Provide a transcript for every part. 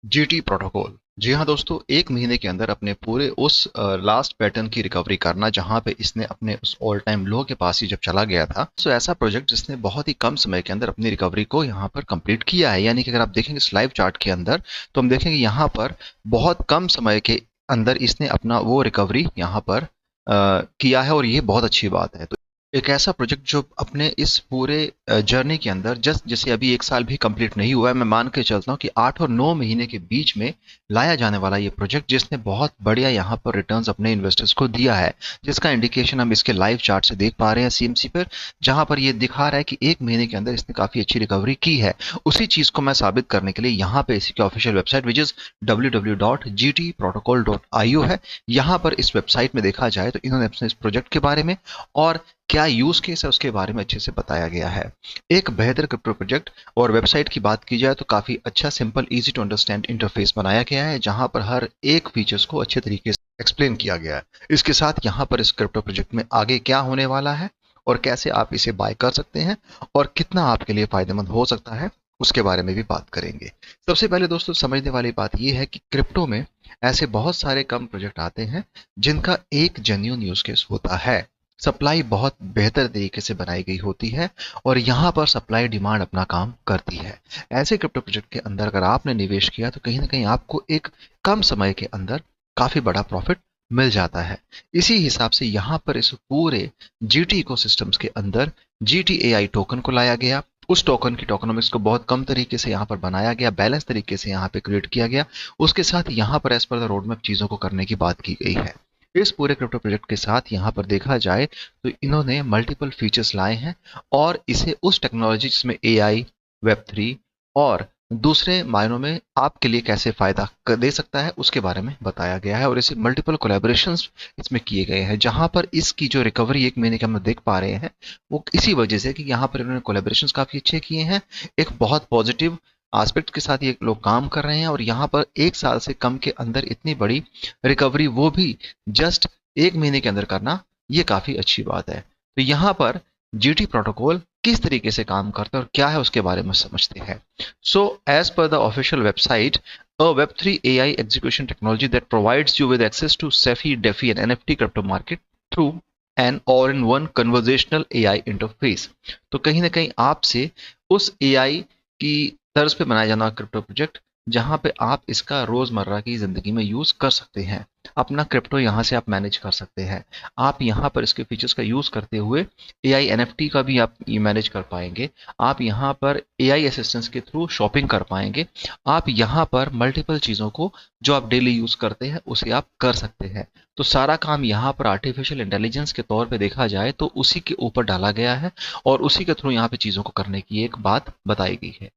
GT protocol. जी हाँ दोस्तों, एक महीने के अंदर अपने पूरे उस लास्ट पैटर्न की रिकवरी करना जहां पे इसने अपने उस ऑल टाइम लो के पास ही जब चला गया था। तो ऐसा प्रोजेक्ट जिसने बहुत ही कम समय के अंदर अपनी रिकवरी को यहाँ पर कंप्लीट किया है। यानी कि अगर आप देखेंगे इस लाइव चार्ट के अंदर तो हम देखेंगे यहाँ पर बहुत कम समय के अंदर इसने अपना वो रिकवरी यहाँ पर किया है, और ये बहुत अच्छी बात है। तो एक ऐसा प्रोजेक्ट जो अपने इस पूरे जर्नी के अंदर जस्ट जैसे अभी एक साल भी कंप्लीट नहीं हुआ है, मैं मान के चलता हूँ कि 8 और 9 महीने के बीच में लाया जाने वाला ये प्रोजेक्ट जिसने बहुत बढ़िया यहाँ पर रिटर्न्स अपने इन्वेस्टर्स को दिया है, जिसका इंडिकेशन हम इसके लाइव चार्ट से देख पा रहे हैं सीएमसी पर, जहां पर ये दिखा रहा है कि एक महीने के अंदर इसने काफी अच्छी रिकवरी की है। उसी चीज को मैं साबित करने के लिए यहाँ पे इसी की official website which is www.gtprotocol.io है। यहाँ पर इस वेबसाइट में देखा जाए तो इन्होंने अपने इस प्रोजेक्ट के बारे में और क्या यूज केस है उसके बारे में अच्छे से बताया गया है। एक बेहतर क्रिप्टो प्रोजेक्ट और वेबसाइट की बात की जाए तो काफी अच्छा, simple, easy to understand interface बनाया गया है, जहां पर हर एक फीचर्स को अच्छे तरीके से एक्सप्लेन किया गया है। इसके साथ यहाँ पर इस क्रिप्टो प्रोजेक्ट में आगे क्या होने वाला है और कैसे आप इसे बाय कर सकते हैं और कितना आपके लिए फायदेमंद हो सकता है, उसके बारे में भी बात करेंगे। सबसे पहले दोस्तों समझने वाली बात यह है कि क्रिप्टो में ऐसे बहुत सारे कम प्रोजेक्ट आते हैं जिनका एक जेन्युइन यूज केस होता है। सप्लाई बहुत बेहतर तरीके से बनाई गई होती है और यहाँ पर सप्लाई डिमांड अपना काम करती है। ऐसे क्रिप्टो प्रोजेक्ट के अंदर अगर आपने निवेश किया तो कहीं ना कहीं आपको एक कम समय के अंदर काफी बड़ा प्रॉफिट मिल जाता है। इसी हिसाब से यहाँ पर इस पूरे जीटी इकोसिस्टम्स के अंदर GTAI टोकन को लाया गया। उस टोकन की टोकनोमिक्स को बहुत कम तरीके से यहाँ पर बनाया गया, बैलेंस तरीके से यहाँ पे क्रिएट किया गया। उसके साथ यहाँ पर as per the road map चीजों को करने की बात की गई है। इस पूरे क्रिप्टो प्रोजेक्ट के साथ यहाँ पर देखा जाए तो इन्होंने मल्टीपल फीचर्स लाए हैं और इसे उस टेक्नोलॉजी जिसमें AI, Web3 और दूसरे मायनों में आपके लिए कैसे फायदा दे सकता है उसके बारे में बताया गया है। और इसे मल्टीपल कोलैबोरेशंस इसमें किए गए हैं, जहां पर इसकी जो रिकवरी एक महीने के हम देख पा रहे हैं वो इसी वजह से कि यहाँ पर इन्होंने कोलैबोरेशंस काफी अच्छे किए हैं। एक बहुत पॉजिटिव एस्पेक्ट के साथ ये लोग काम कर रहे हैं और यहाँ पर एक साल से कम के अंदर इतनी बड़ी रिकवरी, वो भी जस्ट एक महीने के अंदर करना, ये काफी अच्छी बात है। तो यहाँ पर जीटी प्रोटोकॉल किस तरीके से काम करता है और क्या है उसके बारे में समझते हैं। So as per the official website, a Web3 AI execution technology that provides you with access to SEFI, DeFi and NFT crypto market through an all-in-one conversational AI interface। तो कहीं ना कहीं आपसे उस AI की तर्ज पे बनाया जाना क्रिप्टो प्रोजेक्ट, जहां पे आप इसका रोजमर्रा की जिंदगी में यूज कर सकते हैं। अपना क्रिप्टो यहां से आप मैनेज कर सकते हैं। आप यहां पर इसके फीचर्स का यूज करते हुए AI NFT का भी आप ये मैनेज कर पाएंगे। आप यहां पर AI असिस्टेंस के थ्रू शॉपिंग कर पाएंगे। आप यहां पर मल्टीपल चीजों को जो आप डेली यूज करते हैं उसे आप कर सकते हैं। तो सारा काम यहाँ पर आर्टिफिशियल इंटेलिजेंस के तौर पे देखा जाए तो उसी के ऊपर डाला गया है और उसी के थ्रू यहाँ पे चीजों को करने की एक बात बताई गई है।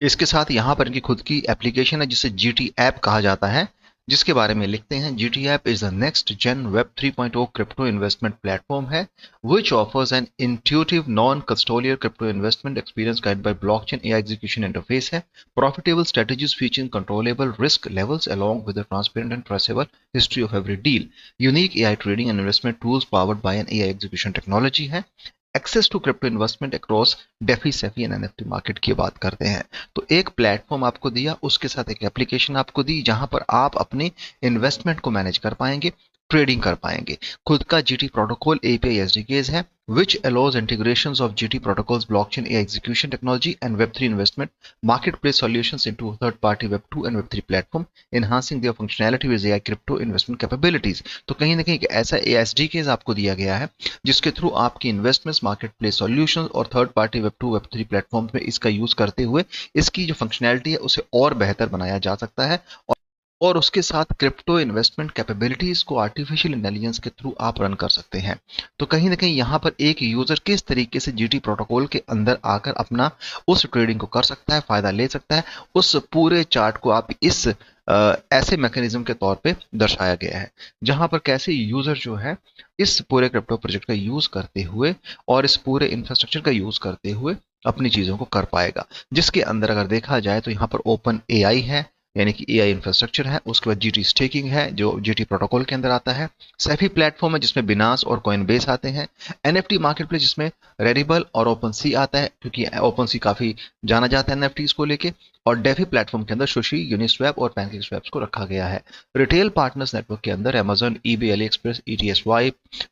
इसके साथ यहाँ पर इनकी खुद की एप्लीकेशन है जिसे GT ऐप कहा जाता है, जिसके बारे में लिखते हैं GT app is the next gen web 3.0 crypto investment platform है which offers an intuitive non-custodial crypto investment experience guided by blockchain AI execution interface है। Profitable strategies featuring controllable risk levels along with a transparent and traceable history of every deal। Unique AI trading and investment tools powered by an AI execution technology है। Access to crypto investment across DeFi CeFi and NFT market की बात करते हैं। तो एक platform आपको दिया, उसके साथ एक एप्लीकेशन आपको दी जहां पर आप अपने इन्वेस्टमेंट को मैनेज कर पाएंगे, ट्रेडिंग कर पाएंगे। खुद का GT प्रोटोकॉल API SDKs है which allows integrations of GT protocols blockchain AI execution technology and Web3 investment marketplace solutions into third-party Web2 and Web3 platform enhancing their functionality with AI crypto investment capabilities। तो कहीं ना कहीं एक ऐसा SDKs आपको दिया गया है जिसके थ्रू आपकी इन्वेस्टमेंट्स, मार्केट प्लेस सॉल्यूशन और third party Web2 Web3 platform में इसका यूज करते हुए इसकी जो फंक्शनैलिटी है उसे और बेहतर बनाया जा सकता है। और उसके साथ क्रिप्टो इन्वेस्टमेंट कैपेबिलिटीज को आर्टिफिशियल इंटेलिजेंस के थ्रू आप रन कर सकते हैं। तो कहीं ना कहीं यहाँ पर एक यूजर किस तरीके से GT प्रोटोकॉल के अंदर आकर अपना उस ट्रेडिंग को कर सकता है, फायदा ले सकता है, उस पूरे चार्ट को आप इस ऐसे मैकेनिज्म के तौर पे दर्शाया गया है, जहां पर कैसे यूजर जो है इस पूरे क्रिप्टो प्रोजेक्ट का यूज करते हुए और इस पूरे इंफ्रास्ट्रक्चर का यूज करते हुए अपनी चीजों को कर पाएगा। जिसके अंदर अगर देखा जाए तो यहाँ पर ओपन AI है, यानी कि AI इंफ्रास्ट्रक्चर है। उसके बाद GT स्टेकिंग है जो GT प्रोटोकॉल के अंदर आता है। सेफी प्लेटफॉर्म है जिसमें बिनास और कॉइनबेस आते हैं। NFT मार्केटप्लेस जिसमें रेरिबल और ओपनसी आता है, क्योंकि ओपनसी काफी जाना जाता है NFTs को लेके। और डेफी प्लेटफॉर्म के अंदर सुशी, यूनिस्वैप और पैनकेकस्वैप को रखा गया है। रिटेल पार्टनर्स नेटवर्क के अंदर Amazon, eBay, Ali express, ईटीएसवाई,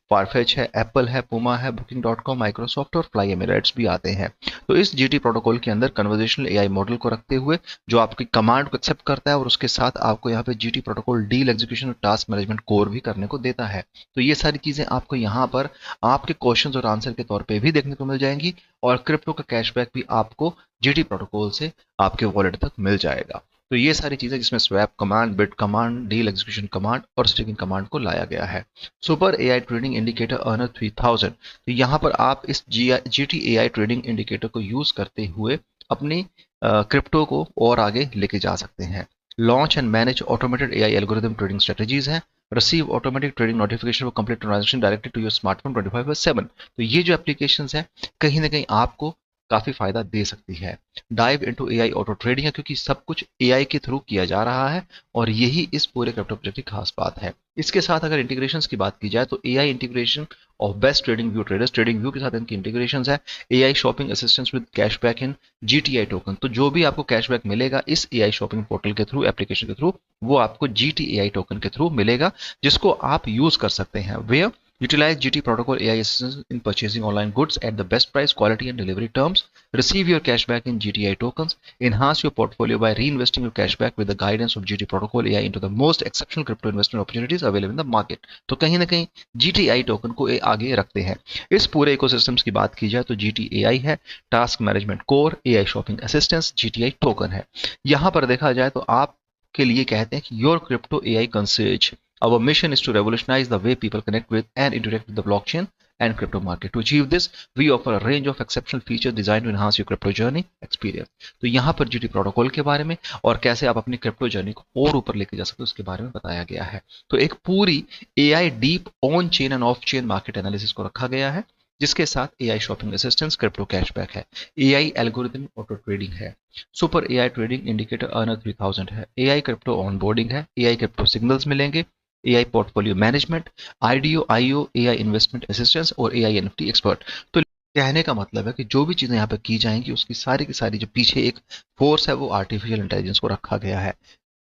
farfetched है, एप्पल है, पुमा है, Booking.com, माइक्रोसॉफ्ट और फ्लाई एमिरेट्स भी आते हैं। तो इस जीटी प्रोटोकॉल के अंदर कन्वर्जेशनल एआई मॉडल को रखते हुए जो आपकी कमांड को एक्सेप्ट करता है और उसके साथ आपको यहाँ पे जीटी प्रोटोकॉल डील एग्जीक्यूशन और टास्क मैनेजमेंट कोर भी करने को देता है। तो ये सारी चीजें आपको यहाँ पर आपके क्वेश्चंस और आंसर के तौर पे भी देखने को मिल जाएंगी और क्रिप्टो का कैशबैक भी आपको जीटी प्रोटोकॉल से आपके वॉलेट तक मिल जाएगा। तो ये सारी चीजें जिसमें swap command, bit command, deal execution command और स्टेकिंग कमांड को लाया गया है। Super AI trading indicator earner 3000, तो यहाँ पर आप इस जीटी एआई ट्रेडिंग इंडिकेटर को यूज करते हुए अपनी क्रिप्टो को और आगे लेके जा सकते हैं। Launch and manage automated AI algorithm trading strategies है। Receive automatic trading notification for complete transaction directly to your smartphone 24/7। तो ये जो एप्लीकेशंस है कहीं ना कहीं आपको काफी फायदा दे सकती है। Dive into AI auto trading है, क्योंकि सब कुछ एआई के थ्रू किया जा रहा है और यही इस पूरे क्रिप्टो प्रोजेक्ट की खास बात है। इसके साथ अगर इंटीग्रेशंस की बात की जाए तो AI integration of best trading view traders, trading view के साथ इनकी इंटीग्रेशंस है। AI shopping assistance with cashback in GTI token, तो जो भी आपको कैशबैक मिलेगा इस एआई शॉपिंग पोर्टल के थ्रू, एप्लीकेशन के थ्रू, वो आपको जीटीएआई टोकन के थ्रू मिलेगा, जिसको आप यूज कर सकते हैं। Where utilize GT protocol AI assistance in purchasing online goods at the best price, quality and delivery terms. Receive your cashback in GTI tokens. Enhance your portfolio by reinvesting your cashback with the guidance of GT protocol AI into the most exceptional crypto investment opportunities available in the market. तो कहीं ना कहीं GTI token को आगे रखते हैं। इस पूरे इकोसिस्टम्स की बात की जाए तो GTAI है, task management core, AI shopping assistance, GTI token है। यहाँ पर देखा जाए तो आप के लिए कहते हैं कि your crypto AI concierge. Our mission is to revolutionize the way people connect with and interact with the blockchain and crypto market. To achieve this, we offer a range of exceptional features designed to enhance your crypto journey experience. तो यहाँ पर GT protocol के बारे में और कैसे आप अपनी क्रिप्टो जर्नी को और ऊपर लेके जा सकते हो उसके बारे में बताया गया है। तो एक पूरी AI deep on chain end of chain market analysis को रखा गया है, जिसके साथ AI shopping assistance, crypto cashback है, एआई एल्गोरिथम ऑटो ट्रेडिंग है, super AI trading indicator earner 3000 है, एआई क्रिप्टो ऑनबोर्डिंग है, एआई क्रिप्टो सिग्नल्स मिलेंगे, AI portfolio management, IDO IO, AI investment assistance और एआई एनएफटी एक्सपर्ट। तो कहने का मतलब है कि जो भी चीजें यहाँ पे की जाएंगी उसकी सारी की सारी जो पीछे एक फोर्स है वो आर्टिफिशियल इंटेलिजेंस को रखा गया है।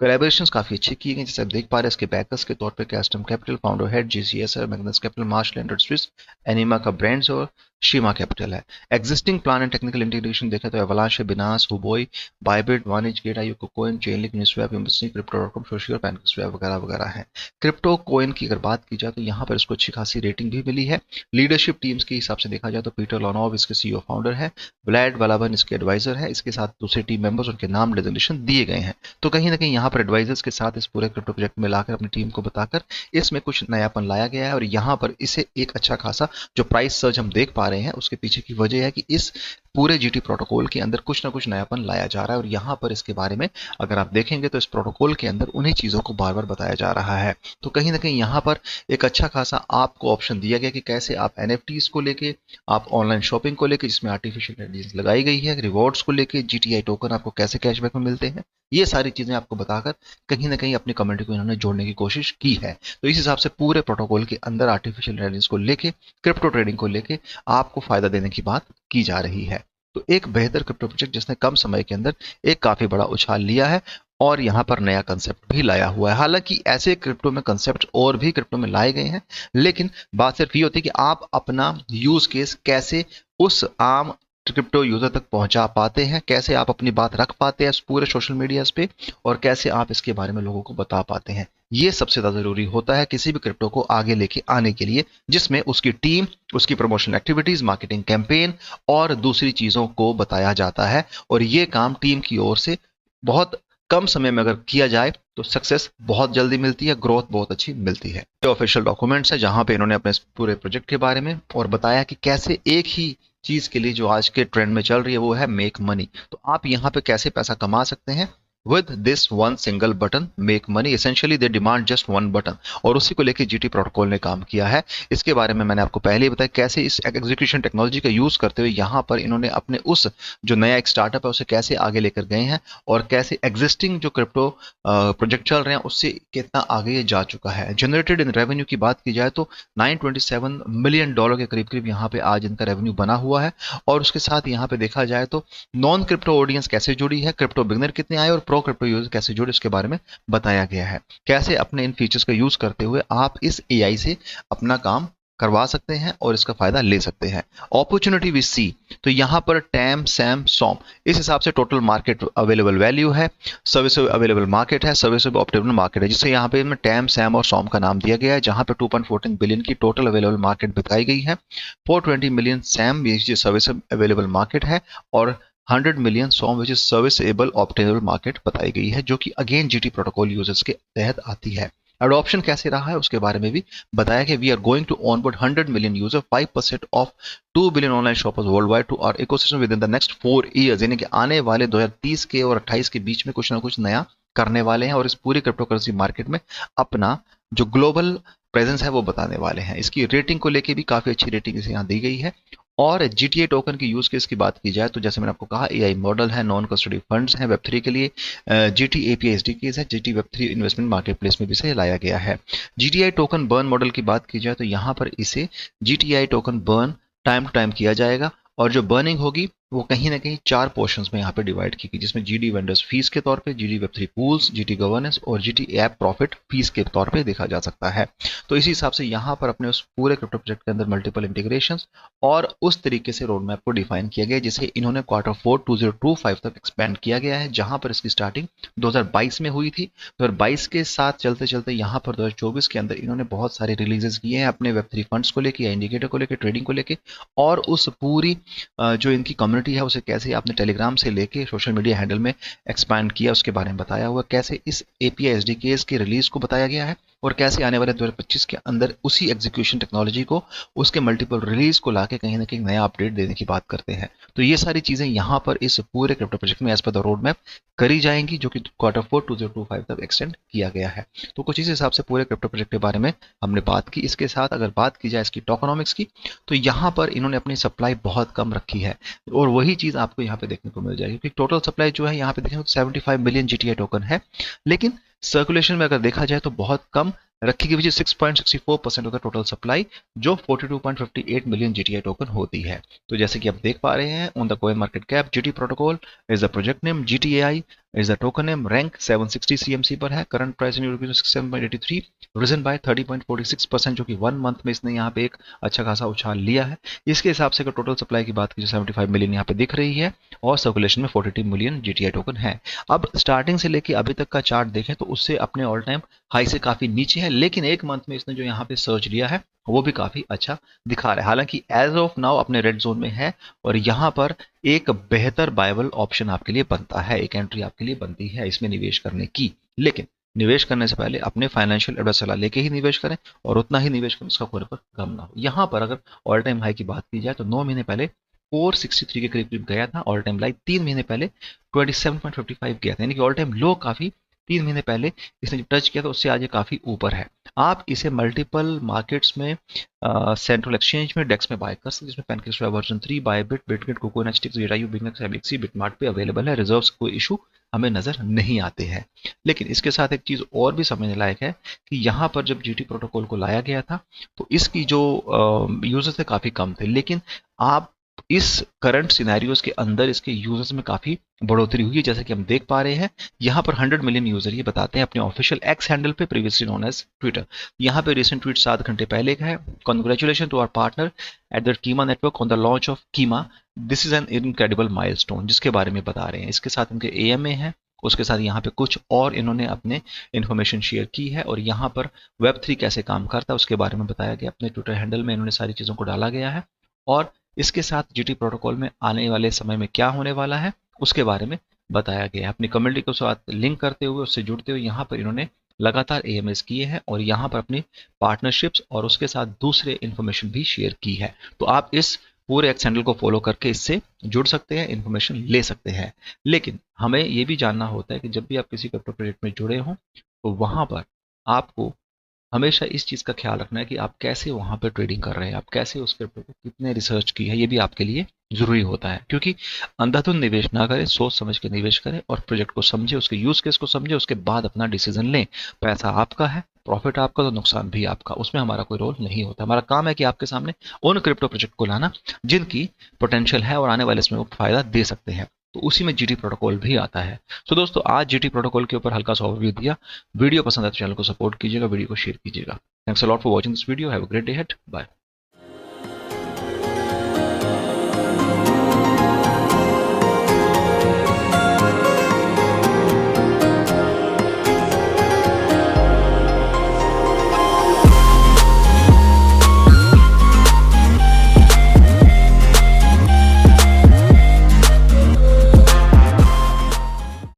कोलैबोरेशंस काफी अच्छी की गई, जैसे आप देख पा रहे हैं इसके बैकर्स के तौर पे कैस्टम capital, founder head, GCSR, Magnus capital, marsh lander Swiss, Animoca brands और शीमा कैपिटल है। Existing plan and technical integration देखें तो एवलांश, बिनास, हुबोई, बाइबिट, वानिज, gate, IO, coin, Chainlink, Uniswap, एम्बेसी, क्रिप्टो.com, सोशी और पैनकेकस्वैप वगैरह वगैरह है। क्रिप्टो कोइन की अगर बात की जाए तो यहाँ पर इसको अच्छी खासी रेटिंग भी मिली है। लीडरशिप टीम्स के हिसाब से देखा जाए तो पीटर लॉनोव इसके सीईओ फाउंडर है, व्लाड वलाबन इसके एडवाइजर है, इसके साथ दूसरे टीम मेंबर्स उनके नाम डेजिग्नेशन दिए गए हैं। तो कहीं ना कहीं यहाँ पर एडवाइजर्स के साथ इस पूरे क्रिप्टो प्रोजेक्ट में लाकर अपनी टीम को बताकर इसमें कुछ नयापन लाया गया है और यहाँ पर इसे एक अच्छा खासा जो प्राइस सर्ज हम देख पा रहे हैं उसके पीछे की वजह है कि इस पूरे जीटी प्रोटोकॉल के अंदर कुछ ना कुछ नयापन लाया जा रहा है और यहाँ पर इसके बारे में अगर आप देखेंगे तो इस प्रोटोकॉल के अंदर उन्हीं चीजों को बार बार बताया जा रहा है। तो कहीं ना कहीं यहाँ पर एक अच्छा खासा आपको ऑप्शन दिया गया कि कैसे आप एनएफटीज को लेके, आप ऑनलाइन शॉपिंग को लेके जिसमें आर्टिफिशियल इंटेलिजेंस लगाई गई है, रिवॉर्ड्स को लेके, जीटीआई टोकन आपको कैसे कैशबैक में मिलते हैं, ये सारी चीजें आपको बताकर कहीं ना कहीं अपनी कम्युनिटी को इन्होंने जोड़ने की कोशिश की है। तो इस हिसाब से पूरे प्रोटोकॉल के अंदर आर्टिफिशियल इंटेलिजेंस को लेके, क्रिप्टो ट्रेडिंग को लेके आपको फायदा देने की बात की जा रही है। तो एक बेहतर क्रिप्टो प्रोजेक्ट जिसने कम समय के अंदर एक काफी बड़ा उछाल लिया है और यहाँ पर नया कंसेप्ट भी लाया हुआ है। हालांकि ऐसे क्रिप्टो में कंसेप्ट और भी क्रिप्टो में लाए गए हैं, लेकिन बात सिर्फ ये होती है कि आप अपना यूज केस कैसे उस आम क्रिप्टो यूजर तक पहुंचा पाते हैं, कैसे आप अपनी बात रख पाते हैं पूरे सोशल मीडिया पे और कैसे आप इसके बारे में लोगों को बता पाते हैं। ये सबसे ज्यादा जरूरी होता है किसी भी क्रिप्टो को आगे लेके आने के लिए, जिसमें उसकी टीम, उसकी प्रमोशनल एक्टिविटीज, मार्केटिंग कैंपेन और दूसरी चीजों को बताया जाता है और ये काम टीम की ओर से बहुत कम समय में अगर किया जाए तो सक्सेस बहुत जल्दी मिलती है, ग्रोथ बहुत अच्छी मिलती है। ये ऑफिशियल डॉक्यूमेंट्स है जहां पे इन्होंने अपने पूरे प्रोजेक्ट के बारे में और बताया कि कैसे एक ही चीज के लिए जो आज के ट्रेंड में चल रही है वो है मेक मनी। तो आप यहाँ पे कैसे पैसा कमा सकते हैं with this one single button make money. Essentially they demand just one button, और उसी को लेकर जीटी प्रोटोकॉल ने काम किया है। इसके बारे में मैंने आपको पहले ही बताया कैसे इस एग्जीक्यूशन टेक्नोलॉजी का यूज करते हुए यहाँ पर इन्होंने अपने उस जो नया एक स्टार्टअप है उसे कैसे आगे लेकर गए हैं, और कैसे एग्जिस्टिंग जो क्रिप्टो प्रोजेक्ट चल रहे हैं उससे कितना आगे ये जा चुका है। जनरेटेड इन रेवेन्यू की बात की जाए तो $927 मिलियन के करीब करीब यहाँ पे आज इनका रेवेन्यू बना हुआ है। और उसके साथ यहाँ पे देखा जाए तो नॉन क्रिप्टो ऑडियंस कैसे जुड़ी है, क्रिप्टो बिगनर कितने आए और प्रो क्रिप्टो यूजर कैसे जुड़े, उसके बारे में बताया गया है। कैसे अपने इन फीचर्स का यूज करते हुए आप इस एआई से अपना काम करवा सकते हैं और इसका फायदा ले सकते हैं। अपॉर्चुनिटी वी सी, तो यहां पर टैम सैम सॉम इस हिसाब से टोटल मार्केट अवेलेबल वैल्यू है, सर्विस अवेलेबल मार्केट है, सर्विस ऑप्टिमल मार्केट है, जिसे यहाँ पे टैम सैम और सॉम का नाम दिया गया है। जहां पे 2.14 बिलियन की टोटल अवेलेबल मार्केट बताई गई है। 420 million SAM service available market है, और 100 million SOM which is serviceable optimal market बताई गई है, जो कि अगेन जीटी प्रोटोकॉल यूजर्स के तहत आती है। अडॉप्शन कैसे रहा है उसके बारे में भी बताया कि we are going to onboard 100 million user, 5% of 2 billion online shoppers worldwide to our ecosystem within the next 4 years. यानी कि आने वाले 2030 के और 28 के बीच में कुछ ना कुछ नया करने वाले हैं और इस पूरी क्रिप्टो करेंसी मार्केट में अपना जो ग्लोबल प्रेजेंस है वो बताने वाले हैं। इसकी रेटिंग को लेके भी काफी अच्छी रेटिंग इसे यहाँ दी गई है। और जीटीए टोकन की यूज केस की बात की जाए तो जैसे मैंने आपको कहा एआई मॉडल है, नॉन कस्टडी फंड्स हैं वेब3 के लिए, जीटी एपीआई एसडीकेस है, GT Web3 investment market place में भी इसे लाया गया है। जीटीआई टोकन बर्न मॉडल की बात की जाए तो यहाँ पर इसे GTI token burn time to time किया जाएगा, और जो बर्निंग होगी वो कहीं ना कहीं 4 पोर्शंस में यहाँ पे डिवाइड की गई, जिसमें जीडी वेंडर्स फीस के तौर पे, GD Web3 pools, GT governance और जीटी ऐप प्रॉफिट फीस के तौर पे देखा जा सकता है। तो इसी हिसाब से यहाँ पर अपने उस पूरे क्रिप्टो प्रोजेक्ट के अंदर मल्टीपल इंटीग्रेशंस और उस तरीके से रोड मैप को डिफाइन किया गया, जिसे इन्होंने Q4 2025 तक एक्सपेंड किया गया है, जहां पर इसकी स्टार्टिंग 2022 में हुई थी। 2022 के साथ चलते चलते यहाँ पर 2024 के अंदर इन्होंने बहुत सारे रिलीजेस किए हैं अपने वेब3 फंड्स को लेकर, इंडिकेटर को लेकर, ट्रेडिंग को लेकर, और उस पूरी जो इनकी कम्युनिटी है उसे कैसे आपने टेलीग्राम से लेके सोशल मीडिया हैंडल में एक्सपैंड किया उसके बारे में बताया हुआ, कैसे इस एपीआई एसडीकेस की रिलीज को बताया गया है, और कैसे आने वाले 2025 के अंदर उसी एग्जीक्यूशन टेक्नोलॉजी को उसके मल्टीपल रिलीज को लाके कहीं ना कहीं नया अपडेट देने की बात करते हैं। तो ये सारी चीजें यहाँ पर इस पूरे क्रिप्टो प्रोजेक्ट में as per the roadmap करी जाएंगी, जो कि Q4 2025 तक एक्सटेंड किया गया है। तो कुछ इस हिसाब से पूरे क्रिप्टो प्रोजेक्ट के बारे में हमने बात की। इसके साथ अगर बात की जाए इसकी टोकनॉमिक्स की, तो यहाँ पर इन्होंने अपनी सप्लाई बहुत कम रखी है, और वही चीज आपको यहाँ पे देखने को मिल जाएगी, क्योंकि टोटल सप्लाई जो है यहाँ पे देखें तो 75 मिलियन जीटीआई टोकन है, लेकिन सर्कुलेशन में अगर देखा जाए तो बहुत कम रखी गई, 6.64% ऑफ द टोटल सप्लाई, जो 42.58 मिलियन जीटीआई टोकन होती है। तो जैसे कि आप देख पा रहे हैं on the Coin Market Cap, GT protocol is the project name, GTAI is the token name, rank 760 CMC पर है, current price in euro 67.83, risen by 30.46%, जो कि 1 मंथ में इसने यहाँ पे एक अच्छा खासा उछाल लिया है। इसके हिसाब से अगर टोटल सप्लाई की बात की 75 मिलियन यहाँ पे दिख रही है, और सर्कुलेशन में 42 मिलियन जीटीआई टोकन है। अब स्टार्टिंग से लेके अभी तक का चार्ट देखें तो उससे अपने ऑल टाइम हाई से काफी नीचे है, लेकिन 1 मंथ में इसने जो यहाँ पे सर्च लिया है वो भी काफी अच्छा दिखा रहा है। हालांकि एज ऑफ नाउ अपने रेड जोन में है, और यहाँ पर एक बेहतर बायबल ऑप्शन आपके लिए बनता है, एक एंट्री आपके लिए बनती है इसमें निवेश करने की। लेकिन निवेश करने से पहले अपने फाइनेंशियल एडवाइस सलाह लेके ही निवेश करें, और उतना ही निवेश करें उसका कोई पर कम ना हो। यहाँ पर अगर ऑल टाइम हाई की बात की जाए तो 9 महीने पहले 463 के करीब करीब गया था, ऑल टाइम लाइक 3 महीने पहले 27.55 गया था, यानी कि ऑल टाइम लो काफी 3 महीने पहले इसने जब टच किया तो उससे आज ये काफी ऊपर है। आप इसे मल्टीपल मार्केट्स में, सेंट्रल एक्सचेंज में, डेक्स में बाय कर सकते हैं, जिसमें pancakes version 3, Bybit, Bitget, KuCoin, HTX, जेडायू, बिगनेक्स, एबीसी, बिटमार्ट पे अवेलेबल है। रिजर्व्स कोई इशू हमें नजर नहीं आते हैं। लेकिन इसके साथ एक चीज और भी समझने लायक है कि यहाँ पर जब जीटी प्रोटोकॉल को लाया गया था तो इसकी जो यूजर्स थे काफी कम थे, लेकिन आप इस करंट सिनेरियोज के अंदर इसके यूजर्स में काफी बढ़ोतरी हुई है, जैसे कि हम देख पा रहे हैं। यहाँ पर 100 मिलियन यूजर ये बताते हैं अपने ऑफिशियल एक्स हैंडल पे, प्रीवियसली नोन एज ट्विटर। यहाँ पे रिसेंट ट्वीट 7 घंटे पहले का है, congratulation to our partner at the Kima network on the launch of Kima, this is an incredible milestone, जिसके बारे में बता रहे हैं। इसके साथ इनके एएमए है, उसके साथ यहाँ पे कुछ और इन्होंने अपने इन्फॉर्मेशन शेयर की है, और यहाँ पर वेब3 कैसे काम करता है उसके बारे में बताया गया। अपने ट्विटर हैंडल में इन्होंने सारी चीजों को डाला गया है, और इसके साथ जीटी प्रोटोकॉल में आने वाले समय में क्या होने वाला है उसके बारे में बताया गया है। अपनी कम्युनिटी के साथ लिंक करते हुए, उससे जुड़ते हुए यहाँ पर इन्होंने लगातार एएमएस किए हैं, और यहाँ पर अपनी पार्टनरशिप्स और उसके साथ दूसरे इन्फॉर्मेशन भी शेयर की है। तो आप इस पूरे एक्स हैंडल को फॉलो करके इससे जुड़ सकते हैं, इन्फॉर्मेशन ले सकते हैं। लेकिन हमें ये भी जानना होता है कि जब भी आप किसी क्रिप्टो प्रोजेक्ट में जुड़े हों तो वहां पर आपको हमेशा इस चीज़ का ख्याल रखना है कि आप कैसे वहाँ पे ट्रेडिंग कर रहे हैं, आप कैसे उस क्रिप्टो को कितने रिसर्च की है, ये भी आपके लिए ज़रूरी होता है। क्योंकि अंधाधुंध निवेश ना करें, सोच समझ के निवेश करें और प्रोजेक्ट को समझे, उसके यूज़ केस को समझे, उसके बाद अपना डिसीजन लें। पैसा आपका है, प्रॉफिट आपका तो नुकसान भी आपका, उसमें हमारा कोई रोल नहीं होता। हमारा काम है कि आपके सामने उन क्रिप्टो प्रोजेक्ट को लाना जिनकी पोटेंशियल है और आने वाले समय में फ़ायदा दे सकते हैं। तो उसी में जीटी प्रोटोकॉल भी आता है। तो दोस्तों आज जीटी प्रोटोकॉल के ऊपर हल्का सा ओवरव्यू दिया। वीडियो पसंद है तो चैनल को सपोर्ट कीजिएगा, वीडियो को शेयर कीजिएगा। Thanks a lot for watching this video. Have a great day ahead. Bye.